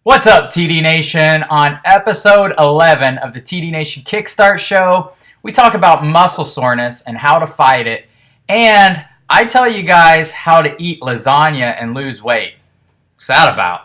What's up, TD Nation? On episode 11 of the TD Nation Kickstart Show, we talk about muscle soreness and how to fight it, and I tell you guys how to eat lasagna and lose weight. What's that about?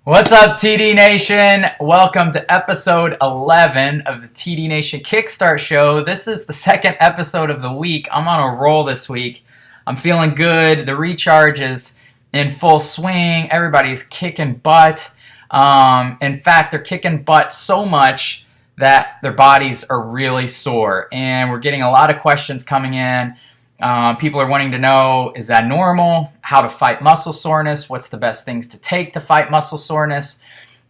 What's up, TD Nation? Welcome to episode 11 of the TD Nation Kickstart Show. This is the second episode of the week. I'm on a roll this week. I'm feeling good. The recharge is in full swing. Everybody's kicking butt. In fact, they're kicking butt so much that their bodies are really sore. And we're getting a lot of questions coming in. People are wanting to know, is that normal? How to fight muscle soreness? What's the best things to take to fight muscle soreness?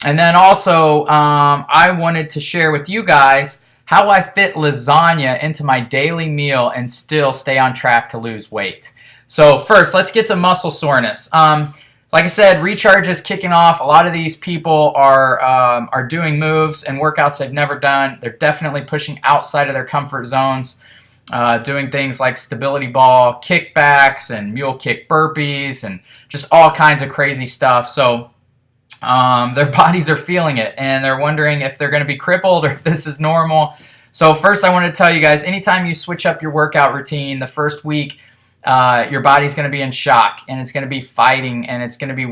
And then also, I wanted to share with you guys how I fit lasagna into my daily meal and still stay on track to lose weight. So first, let's get to muscle soreness. Like I said, recharge is kicking off. A lot of these people are doing moves and workouts they've never done. They're definitely pushing outside of their comfort zones. Doing things like stability ball kickbacks and mule kick burpees and just all kinds of crazy stuff. So their bodies are feeling it and they're wondering if they're going to be crippled or if this is normal. So first I want to tell you guys, anytime you switch up your workout routine, the first week your body's going to be in shock and it's going to be fighting and it's going to be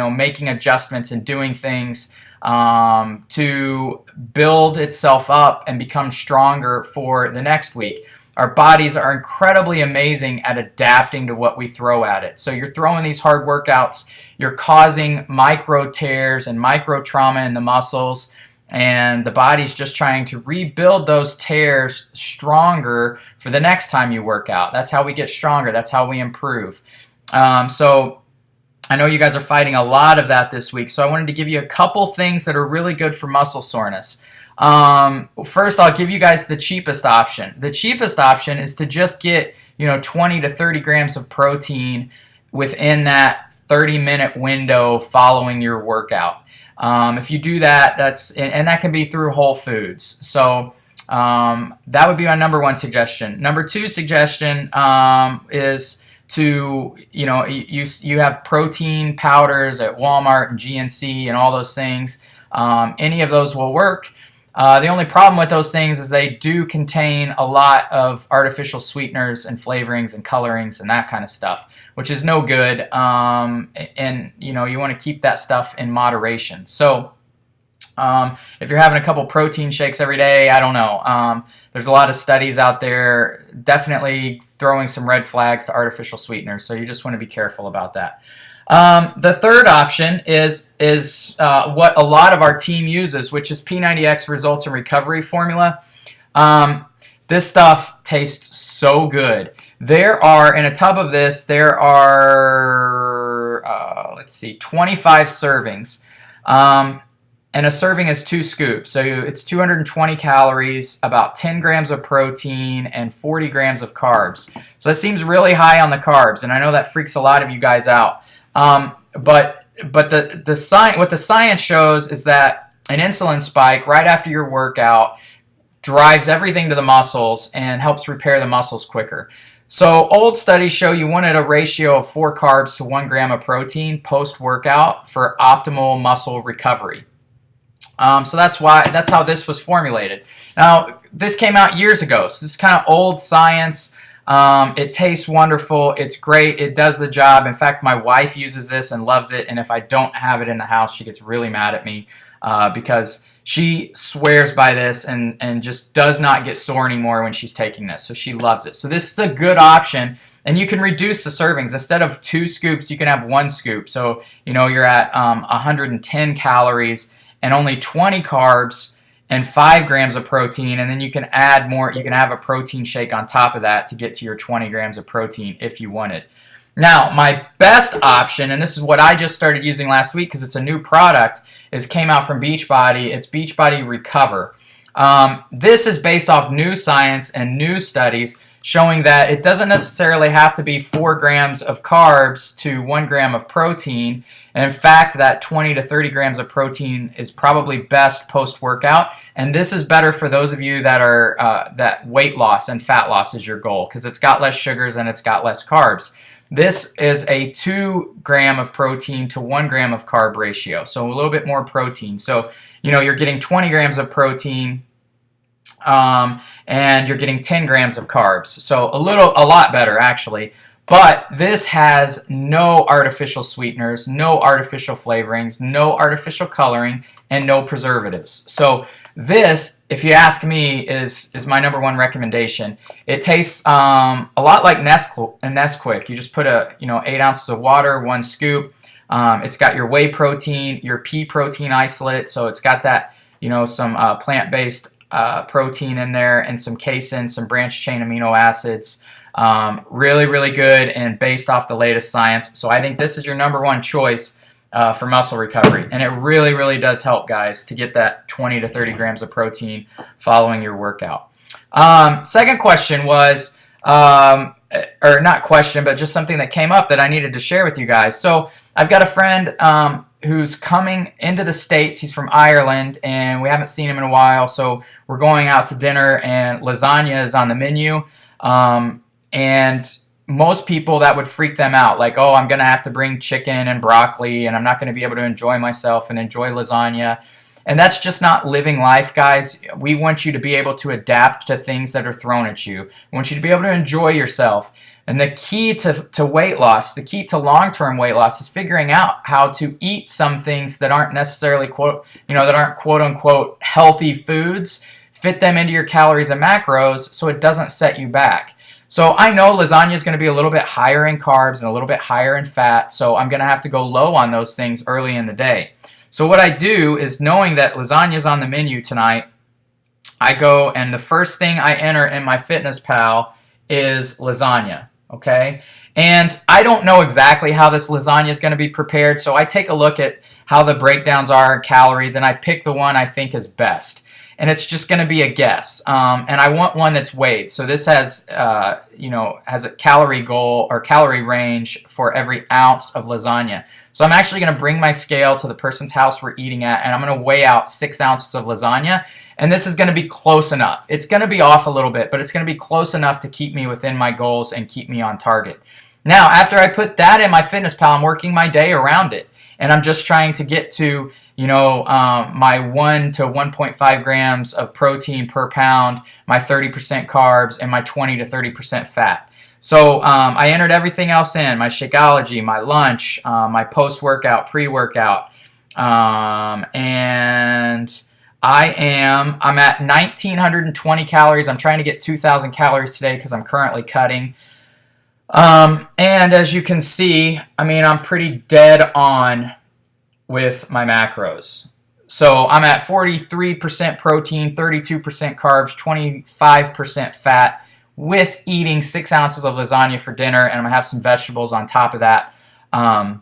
making adjustments and doing things to build itself up and become stronger for the next week. Our bodies are incredibly amazing at adapting to what we throw at it. So you're throwing these hard workouts, you're causing micro tears and micro trauma in the muscles, and the body's just trying to rebuild those tears stronger for the next time you work out. That's how we get stronger. That's how we improve. So I know you guys are fighting a lot of that this week, so I wanted to give you a couple things that are really good for muscle soreness. First, I'll give you guys the cheapest option. The cheapest option is to just get 20 to 30 grams of protein within that 30-minute window following your workout. If you do that, and that can be through Whole Foods. So that would be my number one suggestion. Number two suggestion is to you have protein powders at Walmart and GNC and all those things. Any of those will work. The only problem with those things is they do contain a lot of artificial sweeteners and flavorings and colorings and that kind of stuff, which is no good. And you want to keep that stuff in moderation. So if you're having a couple protein shakes every day, I don't know. There's a lot of studies out there definitely throwing some red flags to artificial sweeteners. So you just want to be careful about that. The third option is what a lot of our team uses, which is P90X Results and Recovery Formula. This stuff tastes so good. There are, in a tub of this, there are, 25 servings. And a serving is 2 scoops. So it's 220 calories, about 10 grams of protein, and 40 grams of carbs. So that seems really high on the carbs, and I know that freaks a lot of you guys out. But what the science shows is that an insulin spike right after your workout drives everything to the muscles and helps repair the muscles quicker. So old studies show you wanted a ratio of 4 carbs to 1 gram of protein post-workout for optimal muscle recovery. So that's how this was formulated. Now, this came out years ago, so this is kind of old science. It tastes wonderful. It's great. It does the job. In fact, my wife uses this and loves it. And if I don't have it in the house, she gets really mad at me because she swears by this and just does not get sore anymore when she's taking this. So she loves it. So this is a good option. And you can reduce the servings. Instead of 2 scoops, you can have 1 scoop. So, you're at 110 calories and only 20 carbs and 5 grams of protein. And then you can add more. You can have a protein shake on top of that to get to your 20 grams of protein if you wanted. Now, my best option, and this is what I just started using last week because it's a new product, came out from Beachbody. It's Beachbody Recover. This is based off new science and new studies showing that it doesn't necessarily have to be 4 grams of carbs to 1 gram of protein. And in fact, that 20 to 30 grams of protein is probably best post-workout. And this is better for those of you that are that weight loss and fat loss is your goal because it's got less sugars and it's got less carbs. This is a 2 gram of protein to 1 gram of carb ratio, so a little bit more protein. So, you're getting 20 grams of protein and you're getting 10 grams of carbs. So a lot better actually. But this has no artificial sweeteners, no artificial flavorings, no artificial coloring, and no preservatives. So this, if you ask me, is my number 1 recommendation. It tastes a lot like Nesquik. You just put 8 ounces of water, 1 scoop. It's got your whey protein, your pea protein isolate, so it's got that some plant-based protein in there, and some casein, some branched chain amino acids. Really, really good and based off the latest science. So I think this is your number 1 choice for muscle recovery. And it really, really does help, guys, to get that 20 to 30 grams of protein following your workout. Second question was, or not question, but just something that came up that I needed to share with you guys. So I've got a friend who's coming into the States. He's from Ireland, and we haven't seen him in a while. So we're going out to dinner, and lasagna is on the menu. And most people, that would freak them out. Like, oh, I'm going to have to bring chicken and broccoli, and I'm not going to be able to enjoy myself and enjoy lasagna. And that's just not living life, guys. We want you to be able to adapt to things that are thrown at you. We want you to be able to enjoy yourself. And the key to weight loss, the key to long-term weight loss is figuring out how to eat some things that aren't necessarily quote-unquote healthy foods, fit them into your calories and macros so it doesn't set you back. So I know lasagna is going to be a little bit higher in carbs and a little bit higher in fat, so I'm going to have to go low on those things early in the day. So what I do is, knowing that lasagna is on the menu tonight, I go and the first thing I enter in my Fitness Pal is lasagna, okay? And I don't know exactly how this lasagna is going to be prepared, so I take a look at how the breakdowns are in calories, and I pick the one I think is best. And it's just going to be a guess. And I want one that's weighed. So this has, has a calorie goal or calorie range for every ounce of lasagna. So I'm actually going to bring my scale to the person's house we're eating at, and I'm going to weigh out 6 ounces of lasagna. And this is going to be close enough. It's going to be off a little bit, but it's going to be close enough to keep me within my goals and keep me on target. Now, after I put that in my Fitness Pal, I'm working my day around it. And I'm just trying to get to, my 1 to 1.5 grams of protein per pound, my 30% carbs, and my 20 to 30% fat. So I entered everything else in, my Shakeology, my lunch, my post-workout, pre-workout, and I'm at 1,920 calories. I'm trying to get 2,000 calories today because I'm currently cutting. And as you can see, I'm pretty dead on with my macros. So I'm at 43% protein, 32% carbs, 25% fat, with eating 6 ounces of lasagna for dinner, and I'm going to have some vegetables on top of that. And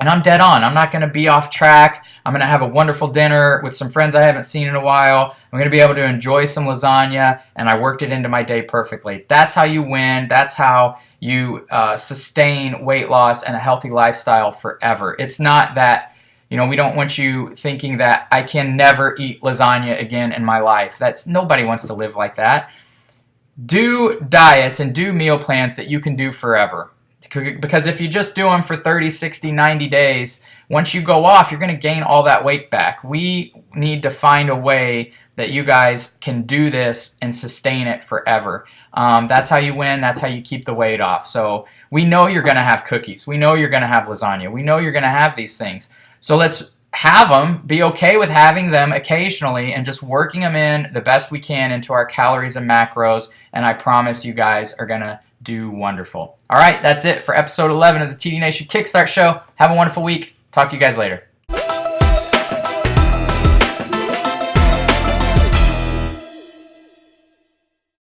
I'm dead on. I'm not going to be off track. I'm going to have a wonderful dinner with some friends I haven't seen in a while. I'm going to be able to enjoy some lasagna, and I worked it into my day perfectly. That's how you win. That's how you sustain weight loss and a healthy lifestyle forever. It's not that, we don't want you thinking that I can never eat lasagna again in my life. Nobody wants to live like that. Do diets and do meal plans that you can do forever. Because if you just do them for 30, 60, 90 days, once you go off, you're going to gain all that weight back. We need to find a way that you guys can do this and sustain it forever. That's how you win. That's how you keep the weight off. So we know you're going to have cookies. We know you're going to have lasagna. We know you're going to have these things. So let's have them, be okay with having them occasionally, and just working them in the best we can into our calories and macros, and I promise you guys are going to do wonderful. All right, that's it for episode 11 of the TD Nation Kickstart Show. Have a wonderful week. Talk to you guys later.